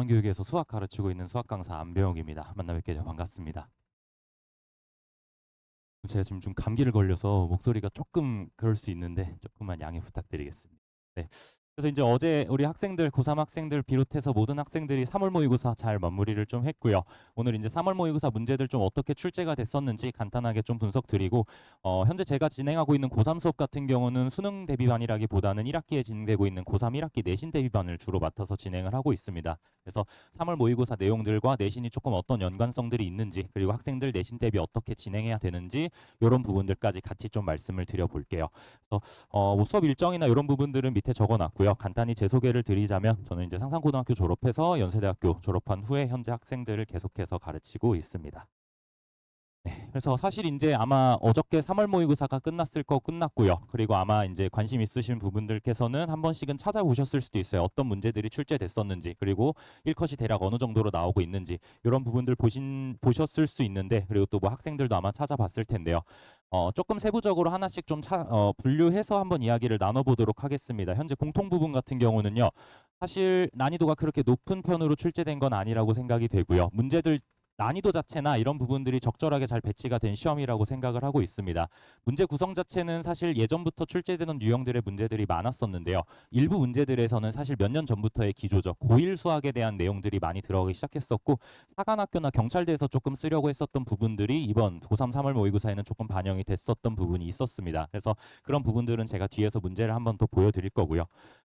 자원교육에서 수학 가르치고 있는 수학 강사 안배영입니다. 만나 뵙게 되어 반갑습니다. 제가 지금 좀 감기를 걸려서 목소리가 조금 그럴 수 있는데 조금만 양해 부탁드리겠습니다. 네. 그래서 이제 어제 우리 학생들, 고3 학생들 비롯해서 모든 학생들이 3월 모의고사 잘 마무리를 좀 했고요. 오늘 이제 3월 모의고사 문제들 좀 어떻게 출제가 됐었는지 간단하게 좀 분석 드리고, 현재 제가 진행하고 있는 고3 수업 같은 경우는 수능 대비반이라기보다는 1학기에 진행되고 있는 고3 1학기 내신 대비반을 주로 맡아서 진행을 하고 있습니다. 그래서 3월 모의고사 내용들과 내신이 조금 어떤 연관성들이 있는지, 그리고 학생들 내신 대비 어떻게 진행해야 되는지 이런 부분들까지 같이 좀 말씀을 드려볼게요. 그래서 뭐 수업 일정이나 이런 부분들은 밑에 적어놨고요. 간단히 제 소개를 드리자면 저는 이제 상산고등학교 졸업해서 연세대학교 졸업한 후에 현재 학생들을 계속해서 가르치고 있습니다. 네, 그래서 사실 이제 아마 어저께 3월 모의고사가 끝났을 거 끝났고요. 그리고 아마 이제 관심 있으신 부분들께서는 한 번씩은 찾아보셨을 수도 있어요. 어떤 문제들이 출제됐었는지, 그리고 1컷이 대략 어느 정도로 나오고 있는지 이런 부분들 보셨을 수 있는데, 그리고 또 뭐 학생들도 아마 찾아봤을 텐데요. 조금 세부적으로 하나씩 좀 분류해서 한번 이야기를 나눠보도록 하겠습니다. 현재 공통 부분 같은 경우는요. 사실 난이도가 그렇게 높은 편으로 출제된 건 아니라고 생각이 되고요. 문제들 난이도 자체나 이런 부분들이 적절하게 잘 배치가 된 시험이라고 생각을 하고 있습니다. 문제 구성 자체는 사실 예전부터 출제되는 유형들의 문제들이 많았었는데요. 일부 문제들에서는 사실 몇 년 전부터의 기조적 고1 수학에 대한 내용들이 많이 들어가기 시작했었고, 사관학교나 경찰대에서 조금 쓰려고 했었던 부분들이 이번 고3 3월 모의고사에는 조금 반영이 됐었던 부분이 있었습니다. 그래서 그런 부분들은 제가 뒤에서 문제를 한번 더 보여드릴 거고요.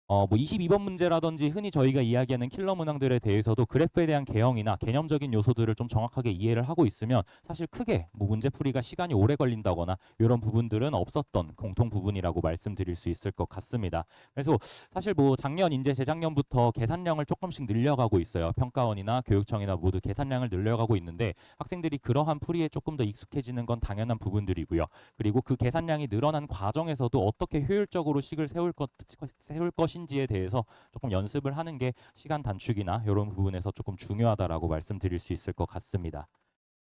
뭐 22번 문제라든지 흔히 저희가 이야기하는 킬러 문항들에 대해서도 그래프에 대한 개형이나 개념적인 요소들을 좀 정확하게 이해를 하고 있으면 사실 크게 뭐 문제풀이가 시간이 오래 걸린다거나 이런 부분들은 없었던 공통 부분이라고 말씀드릴 수 있을 것 같습니다. 그래서 사실 뭐 작년, 이제 재작년부터 계산량을 조금씩 늘려가고 있어요. 평가원이나 교육청이나 모두 계산량을 늘려가고 있는데, 학생들이 그러한 풀이에 조금 더 익숙해지는 건 당연한 부분들이고요. 그리고 그 계산량이 늘어난 과정에서도 어떻게 효율적으로 식을 세울 것인지에 대해서 조금 연습을 하는 게 시간 단축이나 이런 부분에서 조금 중요하다라고 말씀드릴 수 있을 것 같습니다.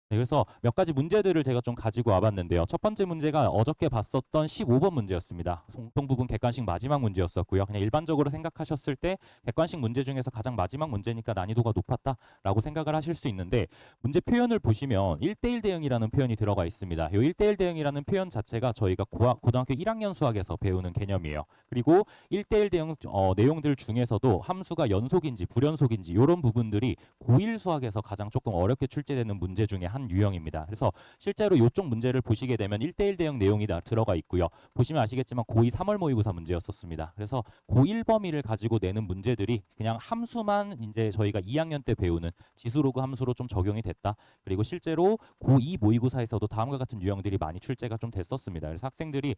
네, 그래서 몇 가지 문제들을 제가 좀 가지고 와봤는데요. 첫 번째 문제가 어저께 봤었던 15번 문제였습니다. 공통 부분 객관식 마지막 문제였었고요. 그냥 일반적으로 생각하셨을 때 객관식 문제 중에서 가장 마지막 문제니까 난이도가 높았다라고 생각을 하실 수 있는데, 문제 표현을 보시면 1대1 대응이라는 표현이 들어가 있습니다. 이 1대1 대응이라는 표현 자체가 저희가 고등학교 1학년 수학에서 배우는 개념이에요. 그리고 1대1 대응 내용들 중에서도 함수가 연속인지 불연속인지 이런 부분들이 고1 수학에서 가장 조금 어렵게 출제되는 문제 중에 한 유형입니다. 그래서 실제로 이쪽 문제를 보시게 되면 1대1 대응 내용이 다 들어가 있고요. 보시면 아시겠지만 고2 3월 모의고사 문제였었습니다. 그래서 고1 범위를 가지고 내는 문제들이 그냥 함수만 이제 저희가 2학년 때 배우는 지수로그 함수로 좀 적용이 됐다. 그리고 실제로 고2 모의고사에서도 다음과 같은 유형들이 많이 출제가 좀 됐었습니다. 그래서 학생들이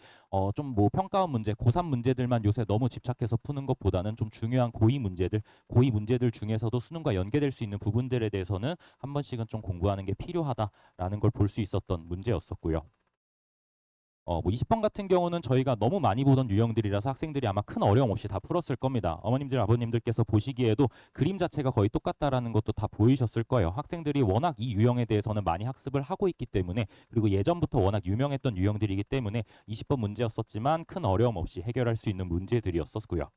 좀 뭐 평가원 문제, 고3 문제들만 요새 너무 집착해서 푸는 것보다는 좀 중요한 고2 문제들 중에서도 수능과 연계될 수 있는 부분들에 대해서는 한 번씩은 좀 공부하는 게 필요하다라는 걸 볼 수 있었던 문제였었고요. 뭐 20번 같은 경우는 저희가 너무 많이 보던 유형들이라서 학생들이 아마 큰 어려움 없이 다 풀었을 겁니다. 어머님들, 아버님들께서 보시기에도 그림 자체가 거의 똑같다라는 것도 다 보이셨을 거예요. 학생들이 워낙 이 유형에 대해서는 많이 학습을 하고 있기 때문에, 그리고 예전부터 워낙 유명했던 유형들이기 때문에 20번 문제였었지만 큰 어려움 없이 해결할 수 있는 문제들이었었고요.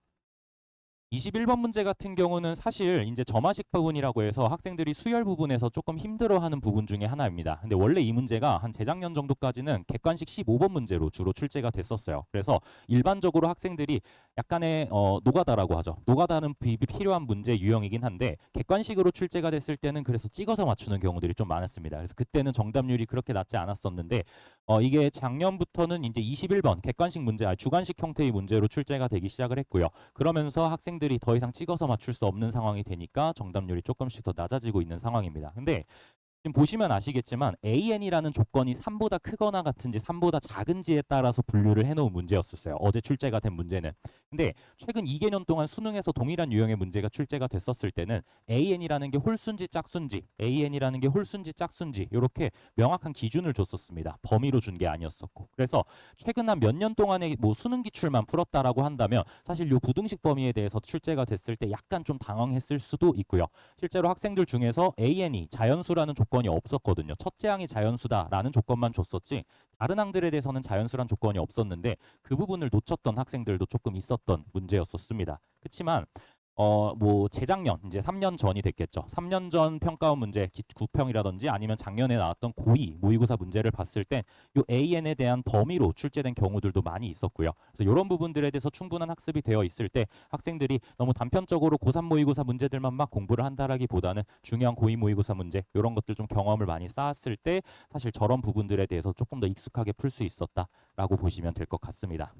21번 문제 같은 경우는 사실 이제 점화식 부분이라고 해서 학생들이 수열 부분에서 조금 힘들어하는 부분 중에 하나입니다. 근데 원래 이 문제가 한 재작년 정도까지는 객관식 15번 문제로 주로 출제가 됐었어요. 그래서 일반적으로 학생들이 약간의 노가다라고 하죠. 노가다는 비입이 필요한 문제 유형이긴 한데, 객관식으로 출제가 됐을 때는 그래서 찍어서 맞추는 경우들이 좀 많았습니다. 그래서 그때는 정답률이 그렇게 낮지 않았었는데, 이게 작년부터는 이제 21번 객관식 문제, 주관식 형태의 문제로 출제가 되기 시작을 했고요. 그러면서 학생들이 더 이상 찍어서 맞출 수 없는 상황이 되니까 정답률이 조금씩 더 낮아지고 있는 상황입니다. 근데 지금 보시면 아시겠지만 AN이라는 조건이 3보다 크거나 같은지 3보다 작은지에 따라서 분류를 해놓은 문제였었어요. 어제 출제가 된 문제는. 근데 최근 2개년 동안 수능에서 동일한 유형의 문제가 출제가 됐었을 때는 AN이라는 게 홀수인지 짝수인지, AN이라는 게 홀수인지 짝수인지 이렇게 명확한 기준을 줬었습니다. 범위로 준 게 아니었었고. 그래서 최근 한 몇 년 동안의 뭐 수능 기출만 풀었다라고 한다면 사실 요 부등식 범위에 대해서 출제가 됐을 때 약간 좀 당황했을 수도 있고요. 실제로 학생들 중에서 AN이 자연수라는 조건이 없었거든요. 첫째 항이 자연수다라는 조건만 줬었지 다른 항들에 대해서는 자연수란 조건이 없었는데, 그 부분을 놓쳤던 학생들도 조금 있었던 문제였었습니다. 그렇지만 뭐 재작년 이제 3년 전이 됐겠죠. 3년 전 평가원 문제, 구평이라든지 아니면 작년에 나왔던 고2 모의고사 문제를 봤을 땐 요 AN에 대한 범위로 출제된 경우들도 많이 있었고요. 그래서 이런 부분들에 대해서 충분한 학습이 되어 있을 때 학생들이 너무 단편적으로 고3 모의고사 문제들만 막 공부를 한다라기보다는 중요한 고2 모의고사 문제 이런 것들 좀 경험을 많이 쌓았을 때 사실 저런 부분들에 대해서 조금 더 익숙하게 풀 수 있었다라고 보시면 될 것 같습니다.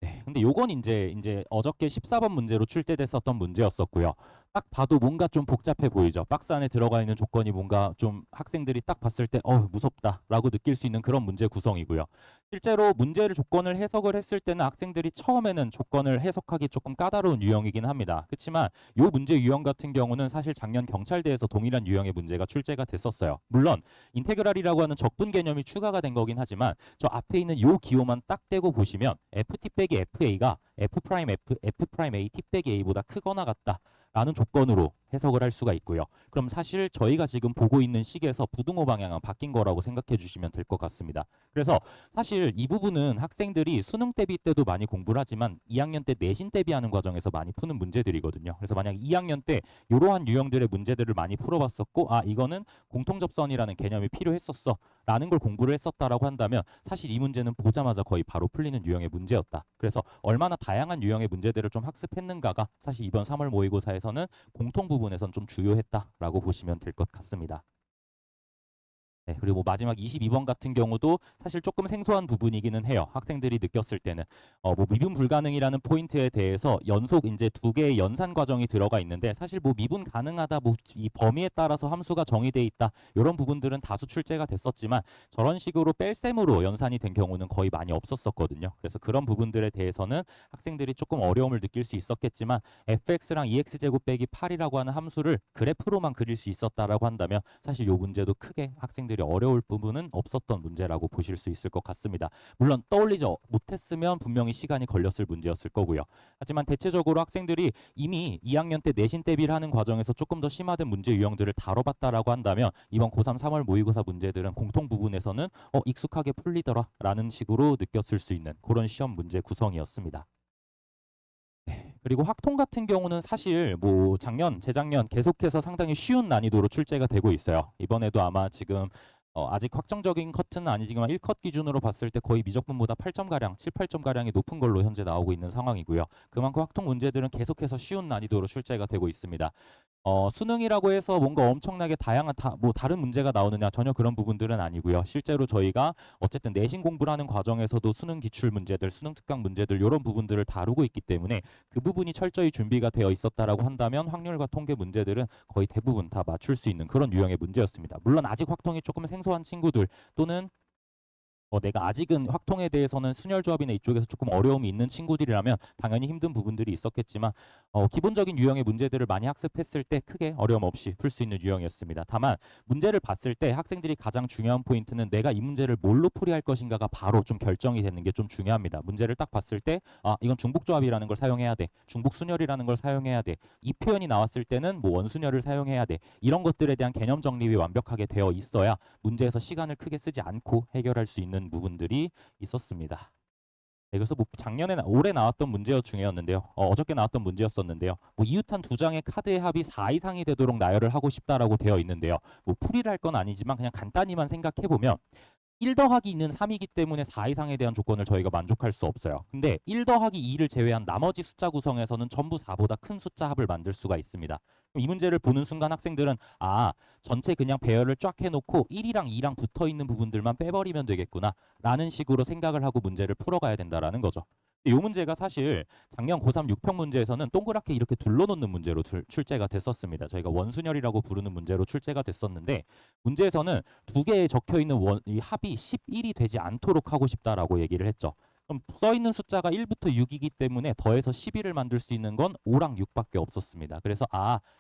네. 근데 요건 이제 어저께 14번 문제로 출제됐었던 문제였었고요. 딱 봐도 뭔가 좀 복잡해 보이죠. 박스 안에 들어가 있는 조건이 뭔가 좀 학생들이 딱 봤을 때 무섭다라고 느낄 수 있는 그런 문제 구성이고요. 실제로 문제를 조건을 해석을 했을 때는 학생들이 처음에는 조건을 해석하기 조금 까다로운 유형이긴 합니다. 그렇지만 요 문제 유형 같은 경우는 사실 작년 경찰대에서 동일한 유형의 문제가 출제가 됐었어요. 물론 인테그랄이라고 하는 적분 개념이 추가가 된 거긴 하지만 저 앞에 있는 요 기호만 딱 떼고 보시면 FT 빼기 FA가 F 프라임 F 프라임 A T 빼기 A보다 크거나 같다라는 조건으로 해석을 할 수가 있고요. 그럼 사실 저희가 지금 보고 있는 식에서 부등호 방향은 바뀐 거라고 생각해 주시면 될 것 같습니다. 그래서 사실 이 부분은 학생들이 수능 대비 때도 많이 공부를 하지만 2학년 때 내신 대비하는 과정에서 많이 푸는 문제들이거든요. 그래서 만약 2학년 때 이러한 유형들의 문제들을 많이 풀어봤었고 이거는 공통접선이라는 개념이 필요했었어 라는 걸 공부를 했었다라고 한다면 사실 이 문제는 보자마자 거의 바로 풀리는 유형의 문제였다. 그래서 얼마나 다양한 유형의 문제들을 좀 학습했는가가 사실 이번 3월 모의고사에서는 공통 부분에선 좀 주요했다라고 보시면 될 것 같습니다. 네, 그리고 뭐 마지막 22번 같은 경우도 사실 조금 생소한 부분이기는 해요. 학생들이 느꼈을 때는 뭐 미분 불가능이라는 포인트에 대해서 연속 이제 두 개의 연산 과정이 들어가 있는데 사실 뭐 미분 가능하다, 뭐 이 범위에 따라서 함수가 정의돼 있다 이런 부분들은 다수 출제가 됐었지만 저런 식으로 뺄셈으로 연산이 된 경우는 거의 많이 없었었거든요. 그래서 그런 부분들에 대해서는 학생들이 조금 어려움을 느낄 수 있었겠지만 fx랑 2x 제곱 빼기 8이라고 하는 함수를 그래프로만 그릴 수 있었다라고 한다면 사실 이 문제도 크게 학생들이 어려울 부분은 없었던 문제라고 보실 수 있을 것 같습니다. 물론 떠올리지 못했으면 분명히 시간이 걸렸을 문제였을 거고요. 하지만 대체적으로 학생들이 이미 2학년 때 내신 대비를 하는 과정에서 조금 더 심화된 문제 유형들을 다뤄봤다라고 한다면 이번 고3 3월 모의고사 문제들은 공통 부분에서는 익숙하게 풀리더라라는 식으로 느꼈을 수 있는 그런 시험 문제 구성이었습니다. 네. 그리고 확통 같은 경우는 사실 뭐 작년, 재작년 계속해서 상당히 쉬운 난이도로 출제가 되고 있어요. 이번에도 아마 지금 아직 확정적인 컷은 아니지만 1컷 기준으로 봤을 때 거의 미적분보다 8점가량, 7, 8점가량이 높은 걸로 현재 나오고 있는 상황이고요. 그만큼 확통 문제들은 계속해서 쉬운 난이도로 출제가 되고 있습니다. 수능이라고 해서 뭔가 엄청나게 다양한 뭐 다른 문제가 나오느냐 전혀 그런 부분들은 아니고요. 실제로 저희가 어쨌든 내신 공부를 하는 과정에서도 수능 기출 문제들, 수능 특강 문제들 이런 부분들을 다루고 있기 때문에 그 부분이 철저히 준비가 되어 있었다라고 한다면 확률과 통계 문제들은 거의 대부분 다 맞출 수 있는 그런 유형의 문제였습니다. 물론 아직 확통이 조금 생소한 친구들 또는 내가 아직은 확통에 대해서는 순열조합이나 이쪽에서 조금 어려움이 있는 친구들이라면 당연히 힘든 부분들이 있었겠지만 기본적인 유형의 문제들을 많이 학습했을 때 크게 어려움 없이 풀 수 있는 유형이었습니다. 다만 문제를 봤을 때 학생들이 가장 중요한 포인트는 내가 이 문제를 뭘로 풀이할 것인가가 바로 좀 결정이 되는 게 좀 중요합니다. 문제를 딱 봤을 때 이건 중복조합이라는 걸 사용해야 돼. 중복순열이라는 걸 사용해야 돼. 이 표현이 나왔을 때는 뭐 원순열을 사용해야 돼. 이런 것들에 대한 개념 정립이 완벽하게 되어 있어야 문제에서 시간을 크게 쓰지 않고 해결할 수 있는 부분들이 있었습니다. 네, 그래서 뭐 작년에 올해 나왔던 문제 중이었는데요. 어저께 나왔던 문제였었는데요. 뭐 이웃한 두 장의 카드의 합이 4 이상이 되도록 나열을 하고 싶다라고 되어 있는데요. 뭐 풀이를 할 건 아니지만 그냥 간단히만 생각해 보면 1 더하기 2는 3이기 때문에 4 이상에 대한 조건을 저희가 만족할 수 없어요. 근데 1 더하기 2를 제외한 나머지 숫자 구성에서는 전부 4보다 큰 숫자 합을 만들 수가 있습니다. 이 문제를 보는 순간 학생들은 전체 그냥 배열을 쫙 해놓고 1이랑 2랑 붙어 있는 부분들만 빼버리면 되겠구나 라는 식으로 생각을 하고 문제를 풀어가야 된다라는 거죠. 이 문제가 사실 작년 고3 6평 문제에서는 동그랗게 이렇게 둘러놓는 문제로 출제가 됐었습니다. 저희가 원순열이라고 부르는 문제로 출제가 됐었는데 문제에서는 두 개에 적혀 있는 이 합이 11이 되지 않도록 하고 싶다라고 얘기를 했죠. 그럼 써 있는 숫자가 1부터 6이기 때문에 더해서 11을 만들 수 있는 건 5랑 6밖에 없었습니다. 그래서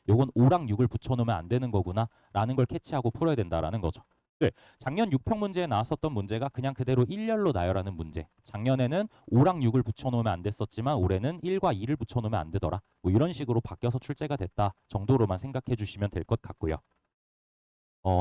요건 5랑 6을 붙여놓으면 안 되는 거구나라는 걸 캐치하고 풀어야 된다라는 거죠. 네, 작년 6평 문제에 나왔었던 문제가 그냥 그대로 1열로 나열하는 문제. 작년에는 5랑 6을 붙여놓으면 안 됐었지만 올해는 1과 2를 붙여놓으면 안 되더라. 뭐 이런 식으로 바뀌어서 출제가 됐다 정도로만 생각해 주시면 될 것 같고요.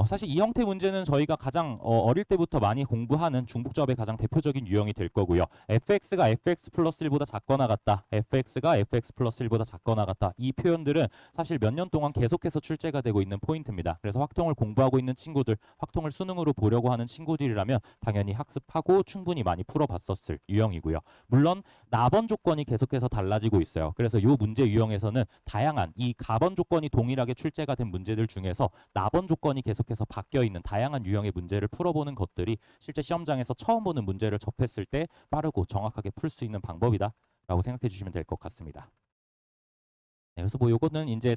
사실 이 형태 문제는 저희가 가장 어릴 때부터 많이 공부하는 중복접의 가장 대표적인 유형이 될 거고요. fx가 fx 플러스 1보다 작거나 같다. fx가 fx 플러스 1보다 작거나 같다. 이 표현들은 사실 몇 년 동안 계속해서 출제가 되고 있는 포인트입니다. 그래서 확통을 공부하고 있는 친구들, 확통을 수능으로 보려고 하는 친구들이라면 당연히 학습하고 충분히 많이 풀어봤었을 유형이고요. 물론 나번 조건이 계속해서 달라지고 있어요. 그래서 이 문제 유형에서는 다양한 이 가번 조건이 동일하게 출제가 된 문제들 중에서 나번 조건이 계속해서 바뀌어 있는 다양한 유형의 문제를 풀어보는 것들이 실제 시험장에서 처음 보는 문제를 접했을 때 빠르고 정확하게 풀 수 있는 방법이다라고 생각해 주시면 될 것 같습니다. 네, 그래서 뭐 요거는 이제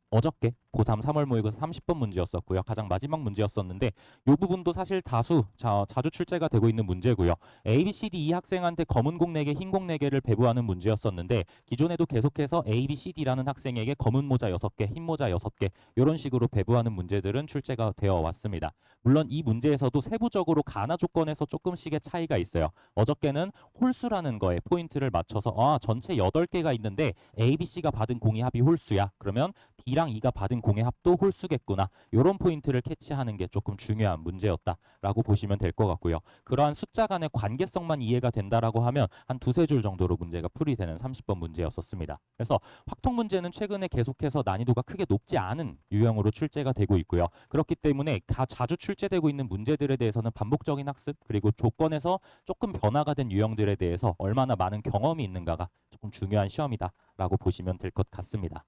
어저께 고3 3월 모의고사 30번 문제였었고요. 가장 마지막 문제였었는데 요 부분도 사실 다수 자주 출제가 되고 있는 문제고요. A, B, C, D 이 학생한테 검은 공 4개, 흰 공 4개를 배부하는 문제였었는데 기존에도 계속해서 A, B, C, D라는 학생에게 검은 모자 6개, 흰 모자 6개 이런 식으로 배부하는 문제들은 출제가 되어 왔습니다. 물론 이 문제에서도 세부적으로 가나 조건에서 조금씩의 차이가 있어요. 어저께는 홀수라는 거에 포인트를 맞춰서 전체 8개가 있는데 A, B, C가 받은 공의 합이 홀수야. 그러면 D랑 E가 받은 공의 합도 홀수겠구나. 이런 포인트를 캐치하는 게 조금 중요한 문제였다라고 보시면 될 것 같고요. 그러한 숫자 간의 관계성만 이해가 된다라고 하면 한 두세 줄 정도로 문제가 풀이되는 30번 문제였었습니다. 그래서 확통 문제는 최근에 계속해서 난이도가 크게 높지 않은 유형으로 출제가 되고 있고요. 그렇기 때문에 자주 출제되고 있는 문제들에 대해서는 반복적인 학습 그리고 조건에서 조금 변화가 된 유형들에 대해서 얼마나 많은 경험이 있는가가 조금 중요한 시험이다라고 보시면 될 것 같습니다.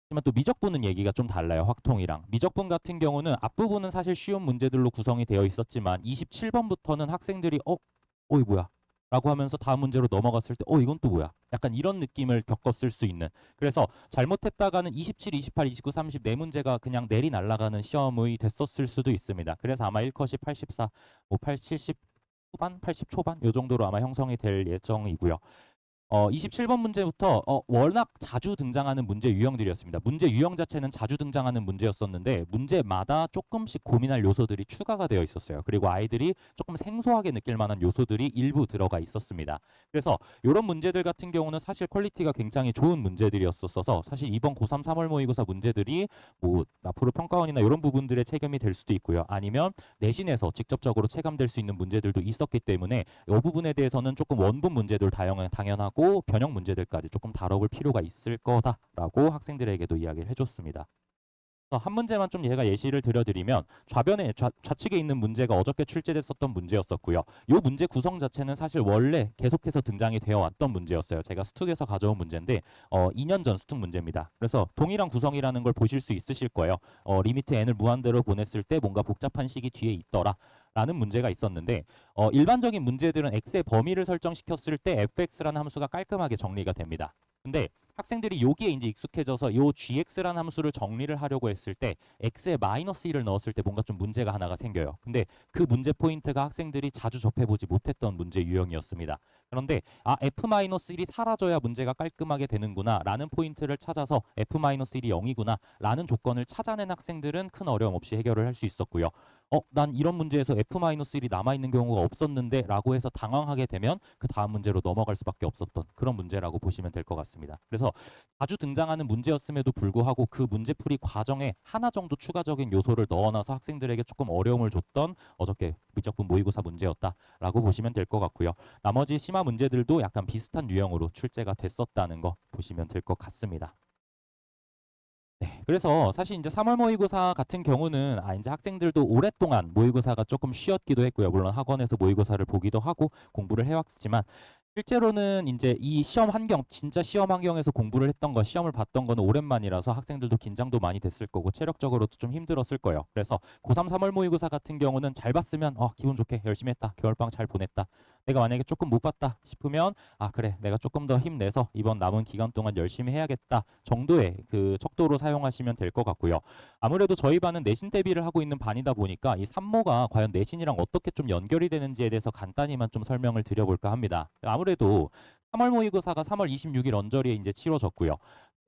하지만 또 미적분은 얘기가 좀 달라요. 확통이랑. 미적분 같은 경우는 앞부분은 사실 쉬운 문제들로 구성이 되어 있었지만 27번부터는 학생들이 이 뭐야? 라고 하면서 다음 문제로 넘어갔을 때 이건 또 뭐야? 약간 이런 느낌을 겪었을 수 있는. 그래서 잘못했다가는 27, 28, 29, 30 네 문제가 그냥 내리 날아가는 시험이 됐었을 수도 있습니다. 그래서 아마 1컷이 84, 뭐 70 후반, 80 초반 요 정도로 아마 형성이 될 예정이고요. 27번 문제부터 워낙 자주 등장하는 문제 유형들이었습니다. 문제 유형 자체는 자주 등장하는 문제였었는데 문제마다 조금씩 고민할 요소들이 추가가 되어 있었어요. 그리고 아이들이 조금 생소하게 느낄 만한 요소들이 일부 들어가 있었습니다. 그래서 이런 문제들 같은 경우는 사실 퀄리티가 굉장히 좋은 문제들이었어서 사실 이번 고3 3월 모의고사 문제들이 뭐 앞으로 평가원이나 이런 부분들의 체감이 될 수도 있고요. 아니면 내신에서 직접적으로 체감될 수 있는 문제들도 있었기 때문에 이 부분에 대해서는 조금 원본 문제들 당연하고 변형 문제들까지 조금 다뤄볼 필요가 있을 거다라고 학생들에게도 이야기를 해줬습니다. 한 문제만 좀 얘가 예시를 드려드리면 좌측에 있는 문제가 어저께 출제됐었던 문제였었고요. 이 문제 구성 자체는 사실 원래 계속해서 등장이 되어 왔던 문제였어요. 제가 스툭에서 가져온 문제인데 2년 전 스툭 문제입니다. 그래서 동일한 구성이라는 걸 보실 수 있으실 거예요. 리미트 n을 무한대로 보냈을 때 뭔가 복잡한 식이 뒤에 있더라. 라는 문제가 있었는데 일반적인 문제들은 x의 범위를 설정시켰을 때 fx라는 함수가 깔끔하게 정리가 됩니다. 근데 학생들이 여기에 이제 익숙해져서 요 gx라는 함수를 정리를 하려고 했을 때 x에 마이너스 1을 넣었을 때 뭔가 좀 문제가 하나가 생겨요. 근데 그 문제 포인트가 학생들이 자주 접해보지 못했던 문제 유형이었습니다. 그런데 f-1이 사라져야 문제가 깔끔하게 되는구나 라는 포인트를 찾아서 f-1이 0이구나 라는 조건을 찾아낸 학생들은 큰 어려움 없이 해결을 할 수 있었고요. 난 이런 문제에서 f-1이 남아있는 경우가 없었는데 라고 해서 당황하게 되면 그 다음 문제로 넘어갈 수밖에 없었던 그런 문제라고 보시면 될 것 같습니다. 그래서 자주 등장하는 문제였음에도 불구하고 그 문제풀이 과정에 하나 정도 추가적인 요소를 넣어놔서 학생들에게 조금 어려움을 줬던 어저께 미적분 모의고사 문제였다라고 보시면 될 것 같고요. 나머지 심화 문제들도 약간 비슷한 유형으로 출제가 됐었다는 거 보시면 될 것 같습니다. 네, 그래서 사실 이제 3월 모의고사 같은 경우는 이제 학생들도 오랫동안 모의고사가 조금 쉬었기도 했고요. 물론 학원에서 모의고사를 보기도 하고 공부를 해왔지만 실제로는 이제 이 시험 환경, 진짜 시험 환경에서 공부를 했던 거, 시험을 봤던 거는 오랜만이라서 학생들도 긴장도 많이 됐을 거고 체력적으로도 좀 힘들었을 거예요. 그래서 고3 3월 모의고사 같은 경우는 잘 봤으면 기분 좋게 열심히 했다. 겨울방학 잘 보냈다. 내가 만약에 조금 못 봤다 싶으면 그래, 내가 조금 더 힘내서 이번 남은 기간 동안 열심히 해야겠다 정도의 그 척도로 사용하시면 될 것 같고요. 아무래도 저희 반은 내신 대비를 하고 있는 반이다 보니까 이 산모가 과연 내신이랑 어떻게 좀 연결이 되는지에 대해서 간단히만 좀 설명을 드려볼까 합니다. 아무래도 3월 모의고사가 3월 26일 언저리에 이제 치러졌고요.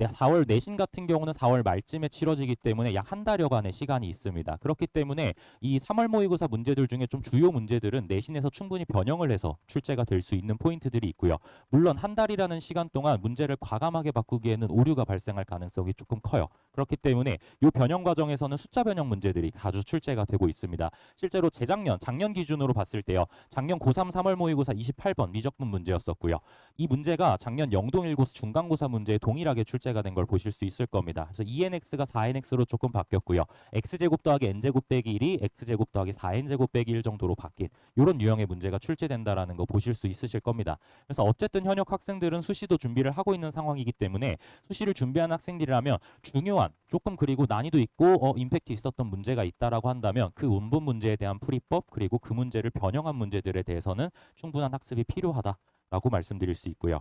4월 내신 같은 경우는 4월 말쯤에 치러지기 때문에 약 한 달여간의 시간이 있습니다. 그렇기 때문에 이 3월 모의고사 문제들 중에 좀 주요 문제들은 내신에서 충분히 변형을 해서 출제가 될 수 있는 포인트들이 있고요. 물론 한 달이라는 시간 동안 문제를 과감하게 바꾸기에는 오류가 발생할 가능성이 조금 커요. 그렇기 때문에 이 변형 과정에서는 숫자 변형 문제들이 자주 출제가 되고 있습니다. 실제로 작년 기준으로 봤을 때요. 작년 고3 3월 모의고사 28번 미적분 문제였었고요. 이 문제가 작년 영동 1고사 중간고사 문제에 동일하게 출제가 된 걸 보실 수 있을 겁니다. 그래서 2nx가 4nx로 조금 바뀌었고요. x제곱 더하기 n제곱 빼기 1이 x제곱 더하기 4n제곱 빼기 1 정도로 바뀐 이런 유형의 문제가 출제된다라는 거 보실 수 있으실 겁니다. 그래서 어쨌든 현역 학생들은 수시도 준비를 하고 있는 상황이기 때문에 수시를 준비한 학생들이라면 중요한 조금 그리고 난이도 있고 임팩트 있었던 문제가 있다라고 한다면 그 원본 문제에 대한 풀이법 그리고 그 문제를 변형한 문제들에 대해서는 충분한 학습이 필요하다라고 말씀드릴 수 있고요.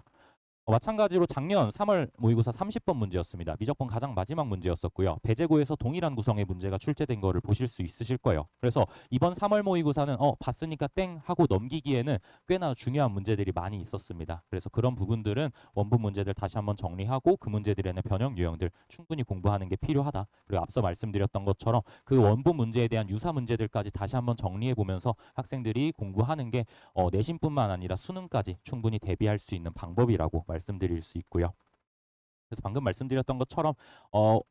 마찬가지로 작년 3월 모의고사 30번 문제였습니다. 미적분 가장 마지막 문제였었고요. 배제고에서 동일한 구성의 문제가 출제된 거를 보실 수 있으실 거예요. 그래서 이번 3월 모의고사는 봤으니까 땡 하고 넘기기에는 꽤나 중요한 문제들이 많이 있었습니다. 그래서 그런 부분들은 원본 문제들 다시 한번 정리하고 그 문제들에는 변형 유형들 충분히 공부하는 게 필요하다. 그리고 앞서 말씀드렸던 것처럼 그 원본 문제에 대한 유사 문제들까지 다시 한번 정리해 보면서 학생들이 공부하는 게 내신뿐만 아니라 수능까지 충분히 대비할 수 있는 방법이라고 말씀드릴 수 있고요. 그래서 방금 말씀드렸던 것처럼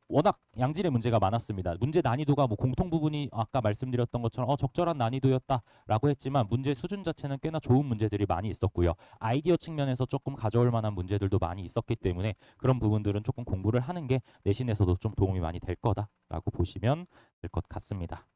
워낙 양질의 문제가 많았습니다. 문제 난이도가 뭐 공통 부분이 아까 말씀드렸던 것처럼 적절한 난이도였다라고 했지만 문제 수준 자체는 꽤나 좋은 문제들이 많이 있었고요. 아이디어 측면에서 조금 가져올 만한 문제들도 많이 있었기 때문에 그런 부분들은 조금 공부를 하는 게 내신에서도 좀 도움이 많이 될 거다라고 보시면 될 것 같습니다.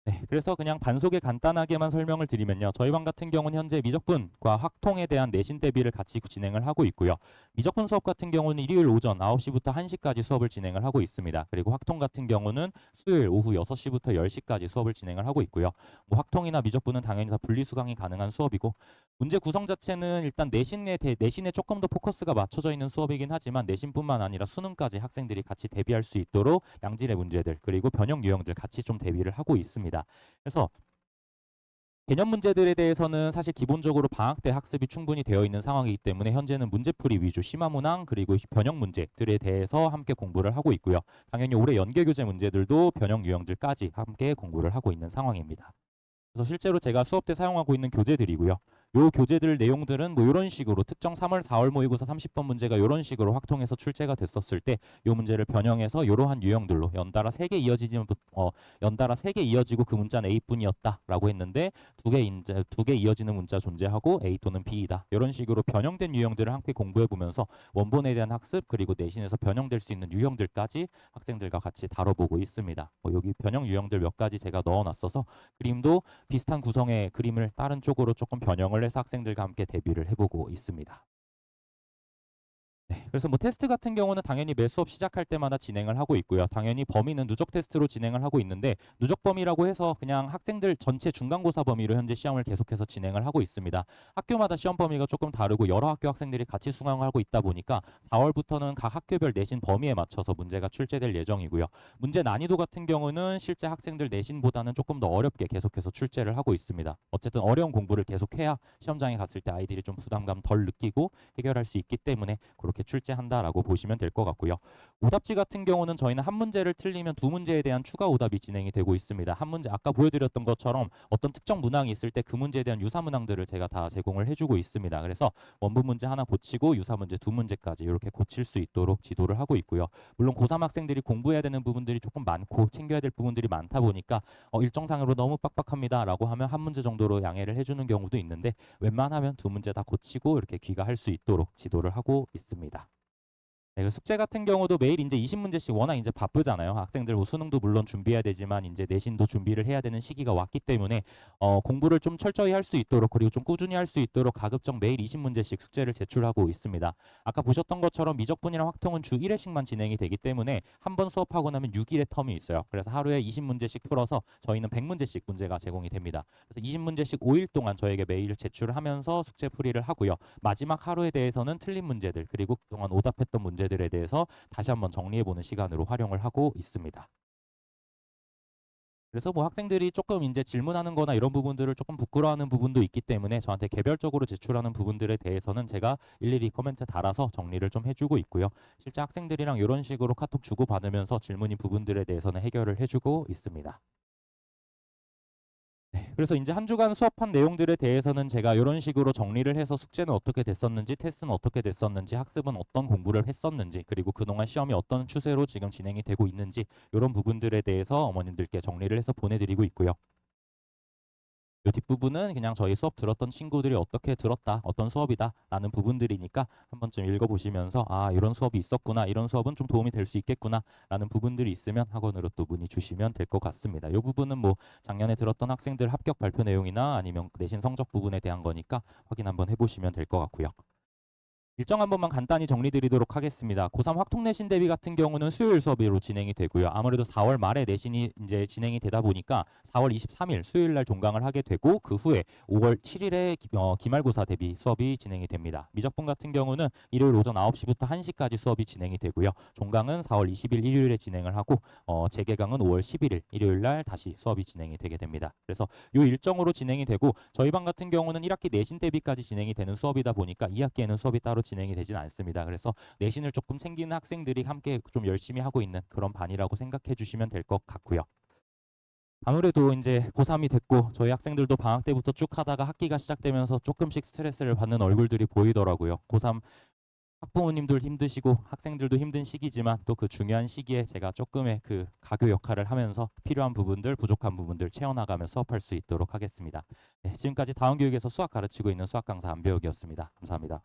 네, 그래서 그냥 반속에 간단하게만 설명을 드리면요. 저희 반 같은 경우는 현재 미적분과 확통에 대한 내신 대비를 같이 진행을 하고 있고요. 미적분 수업 같은 경우는 일요일 오전 9시부터 1시까지 수업을 진행을 하고 있습니다. 그리고 확통 같은 경우는 수요일 오후 6시부터 10시까지 수업을 진행을 하고 있고요. 뭐 확통이나 미적분은 당연히 다 분리수강이 가능한 수업이고 문제 구성 자체는 일단 내신에 조금 더 포커스가 맞춰져 있는 수업이긴 하지만 내신뿐만 아니라 수능까지 학생들이 같이 대비할 수 있도록 양질의 문제들 그리고 변형 유형들 같이 좀 대비를 하고 있습니다. 그래서 개념 문제들에 대해서는 사실 기본적으로 방학 때 학습이 충분히 되어 있는 상황이기 때문에 현재는 문제풀이 위주 심화문항 그리고 변형 문제들에 대해서 함께 공부를 하고 있고요. 당연히 올해 연계교재 문제들도 변형 유형들까지 함께 공부를 하고 있는 상황입니다. 그래서 실제로 제가 수업 때 사용하고 있는 교재들이고요. 요 교재들 내용들은 뭐 이런 식으로 특정 3월 4월 모의고사 30번 문제가 이런 식으로 확통해서 출제가 됐었을 때 요 문제를 변형해서 이러한 유형들로 연달아 세 개 이어지고 그 문자는 A뿐이었다라고 했는데 두 개 이어지는 문자 존재하고 A 또는 B이다. 이런 식으로 변형된 유형들을 함께 공부해 보면서 원본에 대한 학습 그리고 내신에서 변형될 수 있는 유형들까지 학생들과 같이 다뤄보고 있습니다. 여기 변형 유형들 몇 가지 제가 넣어놨어서 그림도 비슷한 구성의 그림을 다른 쪽으로 조금 변형을 해서 학생들과 함께 대비를 해보고 있습니다. 네, 그래서 뭐 테스트 같은 경우는 당연히 매 수업 시작할 때마다 진행을 하고 있고요. 당연히 범위는 누적 테스트로 진행을 하고 있는데 누적 범위라고 해서 그냥 학생들 전체 중간고사 범위로 현재 시험을 계속해서 진행을 하고 있습니다. 학교마다 시험 범위가 조금 다르고 여러 학교 학생들이 같이 수강을 하고 있다 보니까 4월부터는 각 학교별 내신 범위에 맞춰서 문제가 출제될 예정이고요. 문제 난이도 같은 경우는 실제 학생들 내신보다는 조금 더 어렵게 계속해서 출제를 하고 있습니다. 어쨌든 어려운 공부를 계속해야 시험장에 갔을 때 아이들이 좀 부담감 덜 느끼고 해결할 수 있기 때문에 그렇게 출제한다라고 보시면 될 것 같고요. 오답지 같은 경우는 저희는 한 문제를 틀리면 두 문제에 대한 추가 오답이 진행이 되고 있습니다. 한 문제 아까 보여드렸던 것처럼 어떤 특정 문항이 있을 때 그 문제에 대한 유사 문항들을 제가 다 제공을 해주고 있습니다. 그래서 원본 문제 하나 고치고 유사 문제 두 문제까지 이렇게 고칠 수 있도록 지도를 하고 있고요. 물론 고3 학생들이 공부해야 되는 부분들이 조금 많고 챙겨야 될 부분들이 많다 보니까 일정상으로 너무 빡빡합니다라고 하면 한 문제 정도로 양해를 해주는 경우도 있는데 웬만하면 두 문제 다 고치고 이렇게 귀가할 수 있도록 지도를 하고 있습니다. 네, 그 숙제 같은 경우도 매일 이제 20문제씩 워낙 이제 바쁘잖아요. 학생들 뭐 수능도 물론 준비해야 되지만 이제 내신도 준비를 해야 되는 시기가 왔기 때문에 공부를 좀 철저히 할 수 있도록 그리고 좀 꾸준히 할 수 있도록 가급적 매일 20문제씩 숙제를 제출하고 있습니다. 아까 보셨던 것처럼 미적분이랑 확통은 주 1회씩만 진행이 되기 때문에 한 번 수업하고 나면 6일의 텀이 있어요. 그래서 하루에 20문제씩 풀어서 저희는 100문제씩 문제가 제공이 됩니다. 그래서 20문제씩 5일 동안 저에게 매일 제출을 하면서 숙제 풀이를 하고요. 마지막 하루에 대해서는 틀린 문제들 그리고 그동안 오답했던 문제들에 대해서 다시 한번 정리해보는 시간으로 활용을 하고 있습니다. 그래서 뭐 학생들이 조금 이제 질문하는 거나 이런 부분들을 조금 부끄러워하는 부분도 있기 때문에 저한테 개별적으로 제출하는 부분들에 대해서는 제가 일일이 코멘트 달아서 정리를 좀 해주고 있고요. 실제 학생들이랑 이런 식으로 카톡 주고받으면서 질문인 부분들에 대해서는 해결을 해주고 있습니다. 네, 그래서 이제 한 주간 수업한 내용들에 대해서는 제가 이런 식으로 정리를 해서 숙제는 어떻게 됐었는지, 테스트는 어떻게 됐었는지, 학습은 어떤 공부를 했었는지, 그리고 그동안 시험이 어떤 추세로 지금 진행이 되고 있는지 이런 부분들에 대해서 어머님들께 정리를 해서 보내드리고 있고요. 이 뒷부분은 그냥 저희 수업 들었던 친구들이 어떻게 들었다, 어떤 수업이다 라는 부분들이니까 한 번쯤 읽어보시면서 아, 이런 수업이 있었구나, 이런 수업은 좀 도움이 될 수 있겠구나 라는 부분들이 있으면 학원으로 또 문의 주시면 될 것 같습니다. 이 부분은 뭐 작년에 들었던 학생들 합격 발표 내용이나 아니면 내신 성적 부분에 대한 거니까 확인 한번 해보시면 될 것 같고요. 일정 한 번만 간단히 정리드리도록 하겠습니다. 고3 확통 내신 대비 같은 경우는 수요일 수업으로 진행이 되고요. 아무래도 4월 말에 내신이 이제 진행이 되다 보니까 4월 23일 수요일 날 종강을 하게 되고 그 후에 5월 7일에 기말고사 대비 수업이 진행이 됩니다. 미적분 같은 경우는 일요일 오전 9시부터 1시까지 수업이 진행이 되고요. 종강은 4월 20일 일요일에 진행을 하고 재개강은 5월 11일 일요일 날 다시 수업이 진행이 되게 됩니다. 그래서 이 일정으로 진행이 되고 저희 반 같은 경우는 1학기 내신 대비까지 진행이 되는 수업이다 보니까 2학기에는 수업이 따로 진행이 되진 않습니다. 그래서 내신을 조금 챙기는 학생들이 함께 좀 열심히 하고 있는 그런 반이라고 생각해 주시면 될 것 같고요. 아무래도 이제 고3이 됐고 저희 학생들도 방학 때부터 쭉 하다가 학기가 시작되면서 조금씩 스트레스를 받는 얼굴들이 보이더라고요. 고3 학부모님들 힘드시고 학생들도 힘든 시기지만 또 그 중요한 시기에 제가 조금의 그 가교 역할을 하면서 필요한 부분들, 부족한 부분들 채워나가며 수업할 수 있도록 하겠습니다. 네, 지금까지 다원교육에서 수학 가르치고 있는 수학 강사 안배욱이었습니다. 감사합니다.